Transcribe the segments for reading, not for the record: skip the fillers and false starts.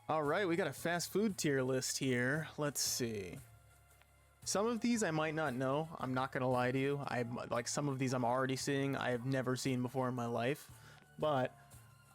All right, we got a fast food tier list here. Let's see. Some of these I might not know. I'm not gonna lie to you. Like some of these I'm already seeing. I have never seen before in my life, but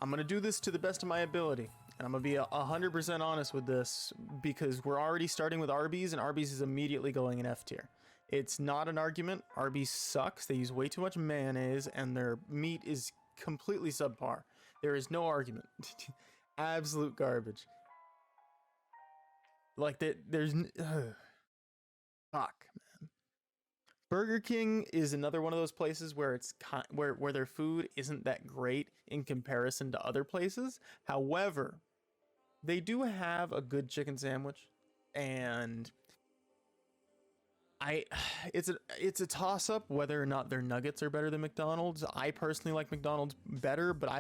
I'm gonna do this to the best of my ability, and I'm gonna be 100% honest with this because we're already starting with Arby's, and Arby's is immediately going in F tier. It's not an argument. Arby's sucks. They use way too much mayonnaise, and their meat is completely subpar. There is no argument. Absolute garbage. Like there's fuck, man. Burger King is another one of those places where it's where their food isn't that great in comparison to other places. However, they do have a good chicken sandwich, and it's a toss up whether or not their nuggets are better than McDonald's. I personally like McDonald's better, but I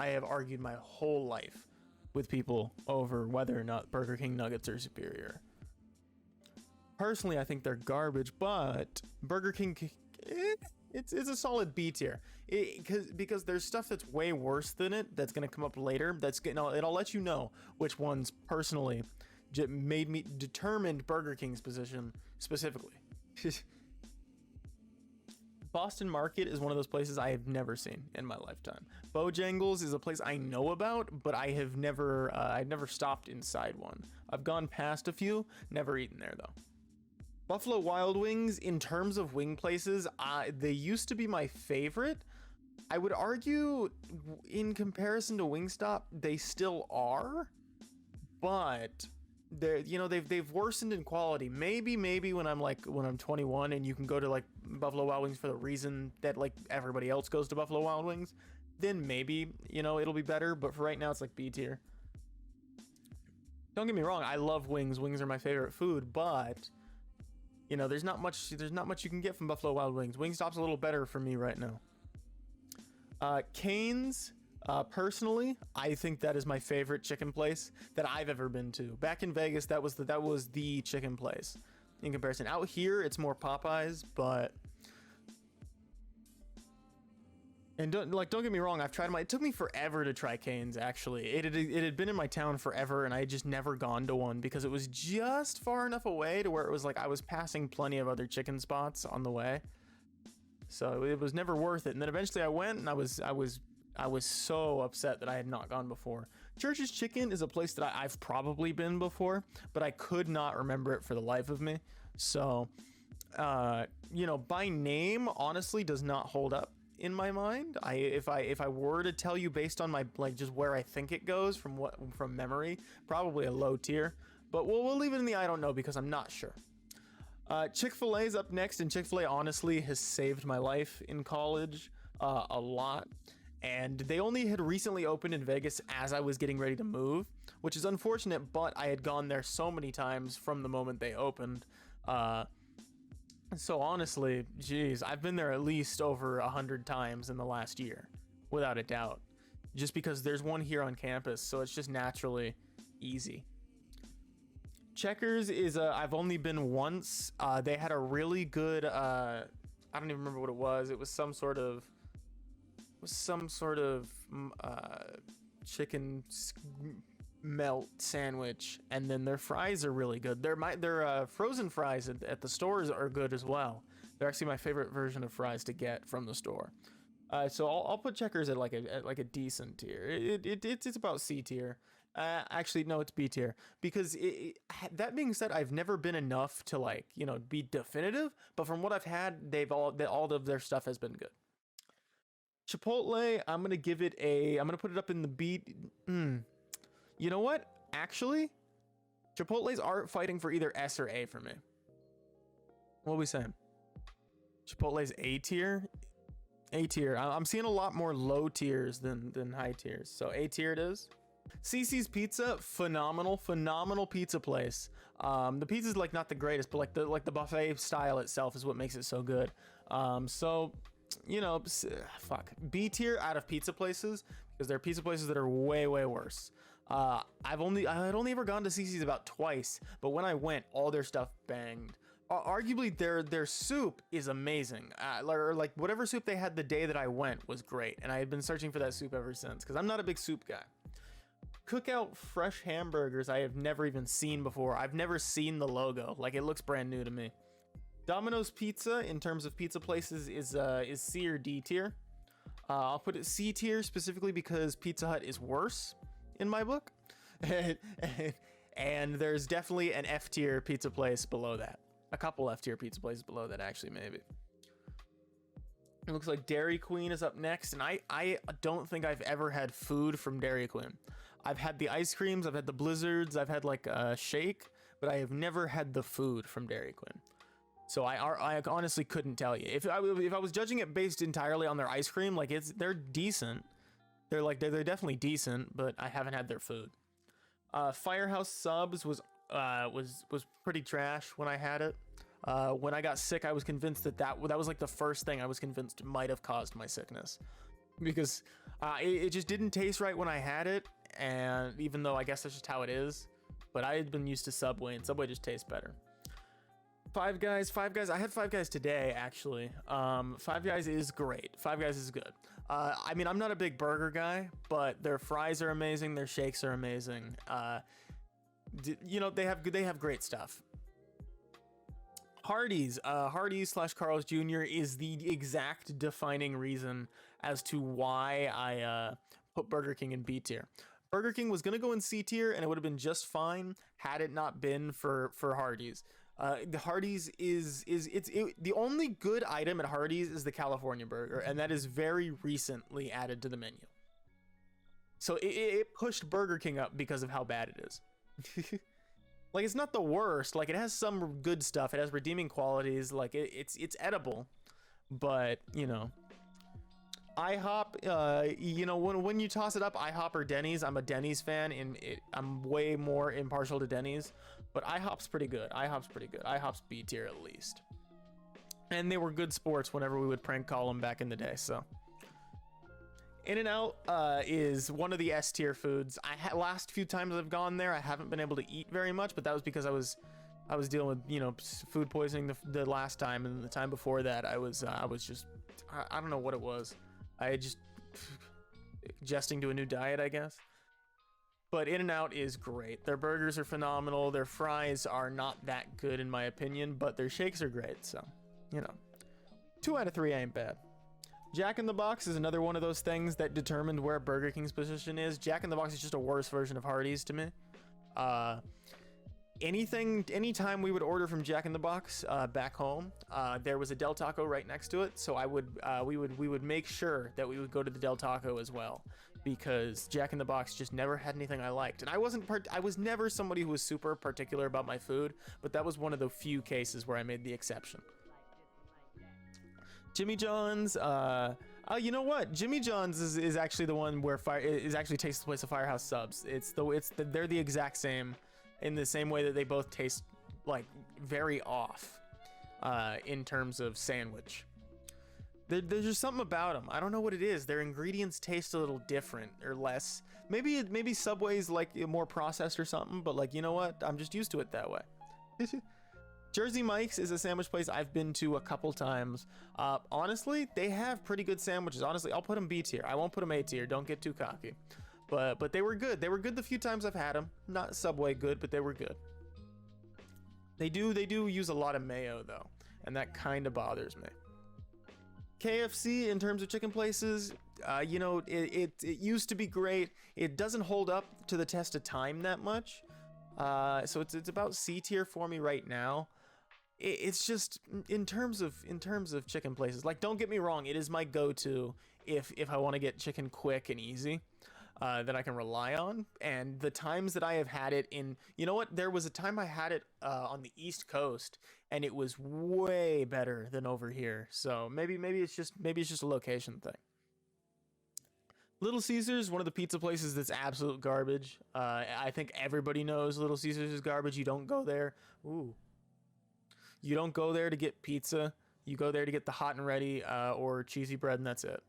have argued my whole life with people over whether or not Burger King nuggets are superior. Personally, I think they're garbage, but Burger King, it's a solid B tier. Because there's stuff that's way worse than it that's gonna come up later. It'll let you know which ones personally made me determined Burger King's position specifically. Boston Market is one of those places I have never seen in my lifetime. Bojangles is a place I know about, but I've never stopped inside one. I've gone past a few, never eaten there though. Buffalo Wild Wings, in terms of wing places, they used to be my favorite. I would argue, in comparison to Wingstop, they still are, but they've worsened in quality. Maybe when I'm 21 and you can go to like Buffalo Wild Wings for the reason that like everybody else goes to Buffalo Wild Wings, then maybe it'll be better. But for right now, it's like B tier. Don't get me wrong, I love wings. Wings are my favorite food, but there's not much you can get from Buffalo Wild Wings. Wingstop's a little better for me right now. Cane's. Personally, I think that is my favorite chicken place that I've ever been to. Back in Vegas, that was the chicken place. In comparison, out here it's more Popeyes, but don't get me wrong, I've tried it took me forever to try Cane's. Actually, it had been in my town forever, and I had just never gone to one because it was just far enough away to where it was like I was passing plenty of other chicken spots on the way, so it was never worth it. And then eventually I went, and I was so upset that I had not gone before. Church's Chicken is a place that I've probably been before, but I could not remember it for the life of me. So, by name, honestly, does not hold up in my mind. If I were to tell you based on my just where I think it goes from memory, probably a low tier. But we'll leave it in the I don't know because I'm not sure. Chick-fil-A is up next, and Chick-fil-A honestly has saved my life in college a lot. And they only had recently opened in Vegas as I was getting ready to move, which is unfortunate, but I had gone there so many times from the moment they opened. So honestly, geez, I've been there at least over 100 times in the last year, without a doubt. Just because there's one here on campus, so it's just naturally easy. Checkers is I've only been once. They had a really good, I don't even remember what it was. It was some sort of chicken melt sandwich, and then their fries are really good. Their frozen fries at the stores are good as well. They're actually my favorite version of fries to get from the store. So I'll put Checkers at like a decent tier. It's about C tier. Actually, no, it's B tier because that being said, I've never been enough to be definitive. But from what I've had, all of their stuff has been good. Chipotle, I'm gonna put it up in the B. You know what? Actually, Chipotle's are fighting for either S or A for me. What are we saying? Chipotle's A tier. A tier. I'm seeing a lot more low tiers than high tiers. So A tier it is. CC's Pizza, phenomenal pizza place. The pizza's not the greatest, but the buffet style itself is what makes it so good. B tier out of pizza places, because there are pizza places that are way worse. I had only ever gone to CC's about twice, but when I went, all their stuff banged. Arguably their soup is amazing. Whatever soup they had the day that I went was great, and I had been searching for that soup ever since because I'm not a big soup guy. Cookout fresh hamburgers I have never even seen before. I've never seen the logo. Like, it looks brand new to me. Domino's Pizza, in terms of pizza places, is C or D tier. I'll put it C tier specifically because Pizza Hut is worse in my book. And there's definitely an F tier pizza place below that. A couple F tier pizza places below that, actually, maybe. It looks like Dairy Queen is up next, and I don't think I've ever had food from Dairy Queen. I've had the ice creams, I've had the blizzards, I've had like a shake, but I have never had the food from Dairy Queen. So I honestly couldn't tell you. If I was judging it based entirely on their ice cream, like they're decent. They're definitely decent, but I haven't had their food. Firehouse Subs was pretty trash when I had it. When I got sick, I was convinced that was like the first thing I was convinced might have caused my sickness, because it just didn't taste right when I had it. And even though I guess that's just how it is, but I had been used to Subway, and Subway just tastes better. Five Guys, I had Five Guys today, actually. Five Guys is great. Five Guys is good. I mean, I'm not a big burger guy, but their fries are amazing. Their shakes are amazing. You know, they have great stuff. Hardee's / Carl's Jr. is the exact defining reason as to why I put Burger King in B tier. Burger King was gonna go in C tier, and it would have been just fine had it not been for Hardee's. The Hardee's the only good item at Hardee's is the California burger, and that is very recently added to the menu. So it pushed Burger King up because of how bad it is. Like, it's not the worst. Like, it has some good stuff. It has redeeming qualities. Like, it's edible, but you know, IHOP. You know, when you toss it up, IHOP or Denny's. I'm a Denny's fan, and I'm way more impartial to Denny's. But IHOP's pretty good. IHOP's B tier at least. And they were good sports whenever we would prank call them back in the day. So In-N-Out is one of the S tier foods. Last few times I've gone there, I haven't been able to eat very much, but that was because I was dealing with, you know, food poisoning the last time, and the time before that I was just I don't know what it was. I just adjusting to a new diet, I guess. But In-N-Out is great. Their burgers are phenomenal. Their fries are not that good in my opinion, but their shakes are great. So, you know, 2 out of 3 ain't bad. Jack in the Box is another one of those things that determined where Burger King's position is. Jack in the Box is just a worse version of Hardee's to me. Anytime we would order from Jack in the Box back home, there was a Del Taco right next to it, so we would make sure that we would go to the Del Taco as well, because Jack in the Box just never had anything I liked. And I was never somebody who was super particular about my food, but that was one of the few cases where I made the exception. Jimmy John's, you know what? Jimmy John's is actually the one where takes the place of Firehouse Subs. They're the exact same, in the same way that they both taste like very off in terms of sandwich. There's just something about them. I don't know what it is. Their ingredients taste a little different or less. Maybe Subway's like more processed or something, but like, you know what? I'm just used to it that way. Jersey Mike's is a sandwich place I've been to a couple times. Honestly, they have pretty good sandwiches. Honestly, I'll put them B tier. I won't put them A tier. Don't get too cocky. But they were good. They were good the few times I've had them. Not Subway good, but they were good. They do use a lot of mayo though, and that kind of bothers me. KFC, in terms of chicken places, you know, it used to be great. It doesn't hold up to the test of time that much. So it's about C tier for me right now. It's just in terms of chicken places. Like, don't get me wrong, it is my go-to if I want to get chicken quick and easy, that I can rely on. And the times that I have had it in, you know what? There was a time I had it on the East Coast, and it was way better than over here. So maybe it's just a location thing. Little Caesars, one of the pizza places that's absolute garbage. I think everybody knows Little Caesars is garbage. You don't go there. You don't go there to get pizza. You go there to get the hot and ready or cheesy bread, and that's it.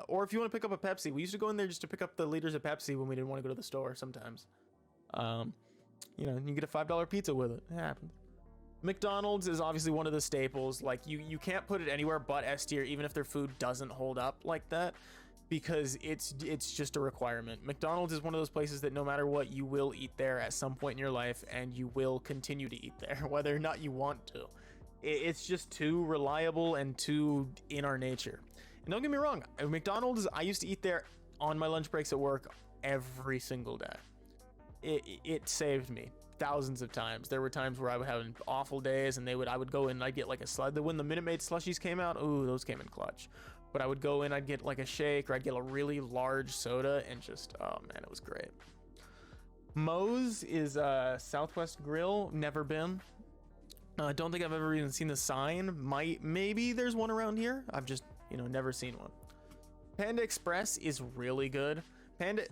Or if you want to pick up a Pepsi, we used to go in there just to pick up the liters of Pepsi when we didn't want to go to the store sometimes. You know, you get a $5 pizza with it. It happens. McDonald's is obviously one of the staples. Like, you can't put it anywhere but S tier, even if their food doesn't hold up like that. because it's just a requirement. McDonald's is one of those places that no matter what, you will eat there at some point in your life, and you will continue to eat there whether or not you want to. It's just too reliable and too in our nature. And don't get me wrong, McDonald's, I used to eat there on my lunch breaks at work every single day. It saved me thousands of times. There were times where I would have awful days, and I would go in and I'd get like a slug. When the Minute Maid slushies came out, ooh, those came in clutch. But I would go in, I'd get like a shake, or I'd get a really large soda, and just, oh man, it was great. Moe's is Southwest Grill. Never been. I don't think I've ever even seen the sign. Maybe there's one around here. I've just, never seen one. Panda Express is really good.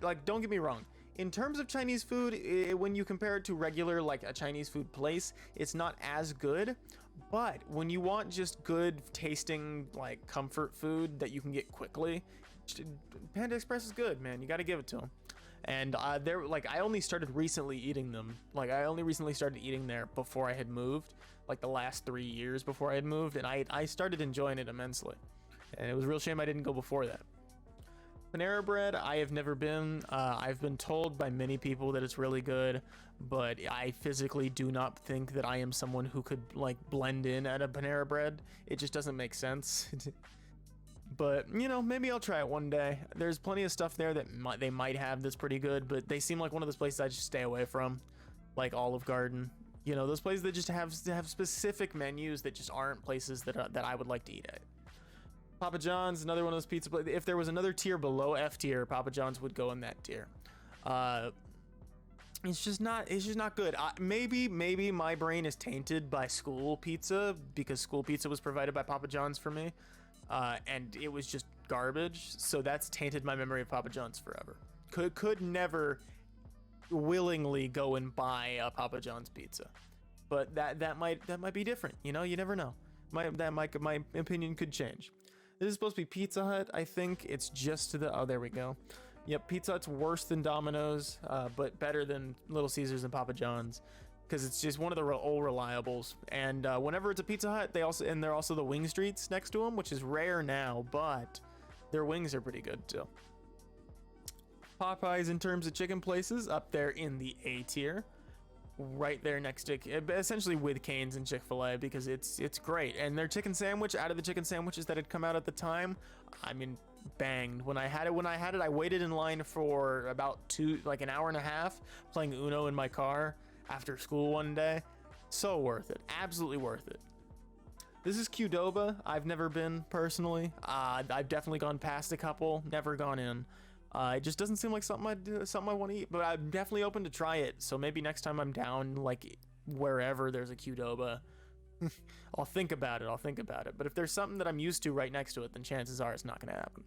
Like, don't get me wrong. In terms of Chinese food, when you compare it to regular, like a Chinese food place, it's not as good. But when you want just good tasting, like comfort food that you can get quickly, Panda Express is good, man. You got to give it to them. And I only started recently eating them. Like, I only recently started eating there before I had moved, like the last 3 years before I had moved. And I started enjoying it immensely. And it was a real shame I didn't go before that. Panera Bread, I have never been. I've been told by many people that it's really good, but I physically do not think that I am someone who could like blend in at a Panera Bread. It just doesn't make sense. But maybe I'll try it one day. There's plenty of stuff there that they might have that's pretty good, but they seem like one of those places I just stay away from, like Olive Garden. Those places that just have specific menus that just aren't places that I would like to eat at. Papa John's, another one of those pizza places. If there was another tier below F tier, Papa John's would go in that tier. It's just not good. Maybe my brain is tainted by school pizza, because school pizza was provided by Papa John's for me, and it was just garbage. So that's tainted my memory of Papa John's forever. Could never willingly go and buy a Papa John's pizza, but that might be different. You never know. My opinion could change. This is supposed to be Pizza Hut. I think it's just oh, there we go. Yep, Pizza Hut's worse than Domino's, but better than Little Caesars and Papa John's, because it's just one of the old reliables. And whenever it's a Pizza Hut, they're also the wing streets next to them, which is rare now, but their wings are pretty good too. Popeyes, in terms of chicken places, up there in the A tier. Right there next to, essentially with Cane's and Chick-fil-A, because it's great. And their chicken sandwich, out of the chicken sandwiches that had come out at the time, I mean, banged. When I had it, I waited in line for about an hour and a half playing Uno in my car after school one day. So worth it. Absolutely worth it. This is Qdoba. I've never been personally. I've definitely gone past a couple, never gone in. It just doesn't seem like something I want to eat, but I'm definitely open to try it. So maybe next time I'm down, like wherever there's a Qdoba, I'll think about it. But if there's something that I'm used to right next to it, then chances are it's not going to happen.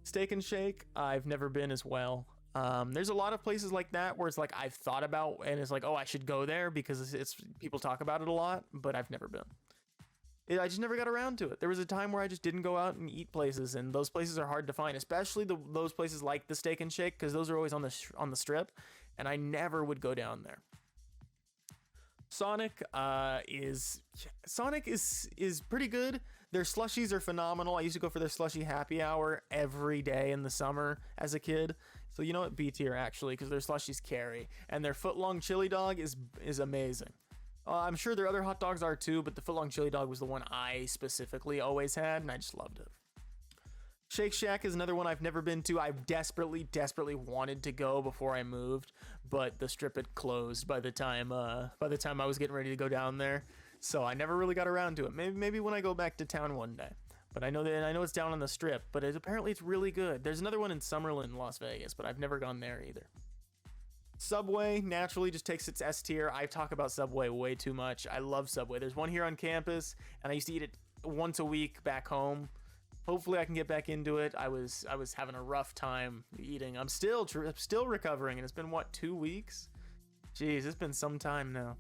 Steak and Shake, I've never been as well. There's a lot of places like that where it's like I've thought about, and it's like, oh, I should go there because it's people talk about it a lot, but I've never been. I just never got around to it. There was a time where I just didn't go out and eat places, and those places are hard to find, especially those places like the Steak and Shake, because those are always on the strip, and I never would go down there. Sonic is pretty good. Their slushies are phenomenal. I used to go for their slushie happy hour every day in the summer as a kid. So you know what, B tier actually, because their slushies carry, and their foot-long chili dog is amazing. I'm sure their other hot dogs are too, but the footlong chili dog was the one I specifically always had, and I just loved it. Shake Shack is another one I've never been to. I desperately wanted to go before I moved, but the strip had closed by the time I was getting ready to go down there, so I never really got around to it. Maybe when I go back to town one day. But I know it's down on the strip, but apparently it's really good. There's another one in Summerlin, Las Vegas, but I've never gone there either. Subway naturally just takes its S tier. I talk about Subway way too much. I love Subway. There's one here on campus, and I used to eat it once a week back home. Hopefully I can get back into it. I was having a rough time eating. I'm still recovering, and it's been 2 weeks? Jeez, it's been some time now.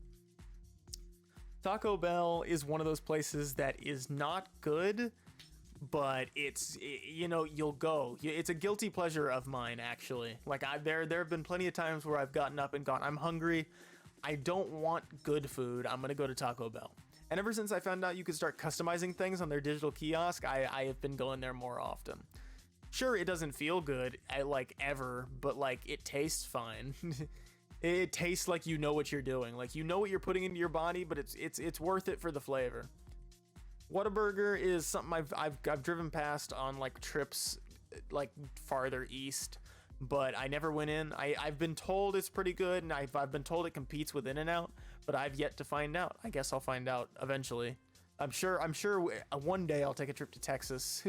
Taco Bell is one of those places that is not good, but you'll go. It's a guilty pleasure of mine, actually. Like there have been plenty of times where I've gotten up and gone, I'm hungry, I don't want good food, I'm gonna go to Taco Bell. And ever since I found out you could start customizing things on their digital kiosk, I have been going there more often. Sure, it doesn't feel good like ever, but like it tastes fine. It tastes like you know what you're doing, like you know what you're putting into your body, but it's worth it for the flavor. Whataburger is something I've driven past on like trips like farther east, but I never went in. I've been told it's pretty good, and I've been told it competes with In-N-Out, but I've yet to find out. I guess I'll find out eventually. I'm sure one day I'll take a trip to Texas,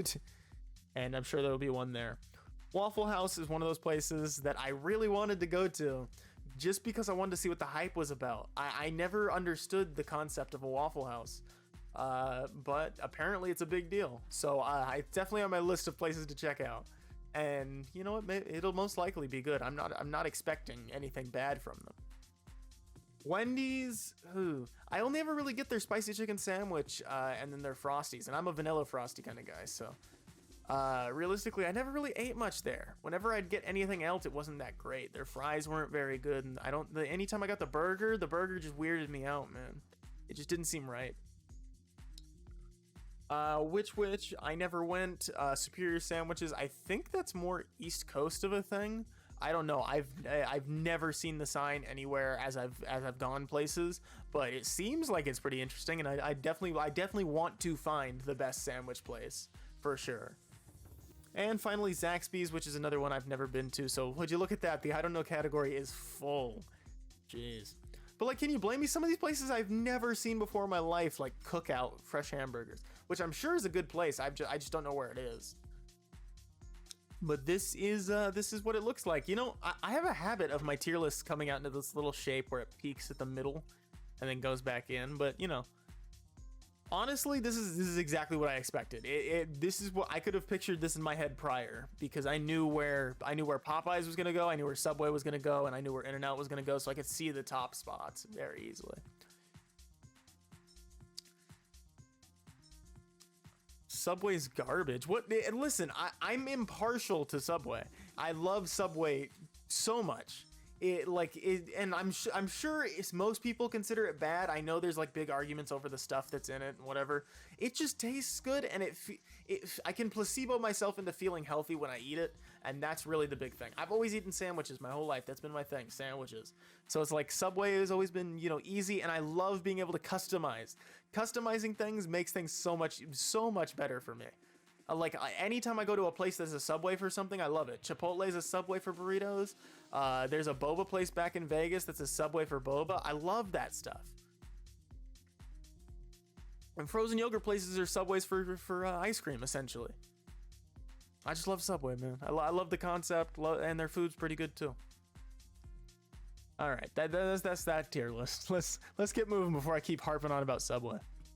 and I'm sure there'll be one there. Waffle House is one of those places that I really wanted to go to, just because I wanted to see what the hype was about. I never understood the concept of a Waffle House, but apparently it's a big deal. So it's definitely on my list of places to check out. And you know what? It'll most likely be good. I'm not expecting anything bad from them. Wendy's, I only ever really get their spicy chicken sandwich and then their Frosties, and I'm a vanilla Frosty kind of guy, so realistically I never really ate much there. Whenever I'd get anything else, it wasn't that great. Their fries weren't very good, and anytime I got the burger just weirded me out, man. It just didn't seem right. Which I never went. Superior Sandwiches, I think that's more East Coast of a thing. I don't know. I've never seen the sign anywhere as I've gone places, but it seems like it's pretty interesting, and I definitely want to find the best sandwich place for sure. And finally, Zaxby's, which is another one I've never been to. So would you look at that? The I don't know category is full. Jeez. But like, can you blame me? Some of these places I've never seen before in my life, like Cookout Fresh Hamburgers, which I'm sure is a good place. I just don't know where it is. But this is what it looks like. You know, I have a habit of my tier lists coming out into this little shape where it peaks at the middle and then goes back in. But you know, honestly, this is exactly what I expected. This is what I could have pictured this in my head prior, because I knew where Popeyes was gonna go, I knew where Subway was gonna go, and I knew where In-N-Out was gonna go, so I could see the top spots very easily. Subway's garbage. What? Listen, I'm impartial to Subway. I love Subway so much. And I'm sure most people consider it bad. I know there's like big arguments over the stuff that's in it and whatever. It just tastes good, and I can placebo myself into feeling healthy when I eat it, and that's really the big thing. I've always eaten sandwiches my whole life. That's been my thing, sandwiches. So it's like Subway has always been, you know, easy, and I love being able to customize. Customizing things makes things so much better for me. Anytime I go to a place that's a Subway for something, I love it. Chipotle's a Subway for burritos. There's a boba place back in Vegas that's a Subway for boba. I love that stuff. And frozen yogurt places are Subways for ice cream, essentially. I just love Subway, man. I love the concept, and their food's pretty good too. All right, that's that tier list. Let's get moving before I keep harping on about Subway.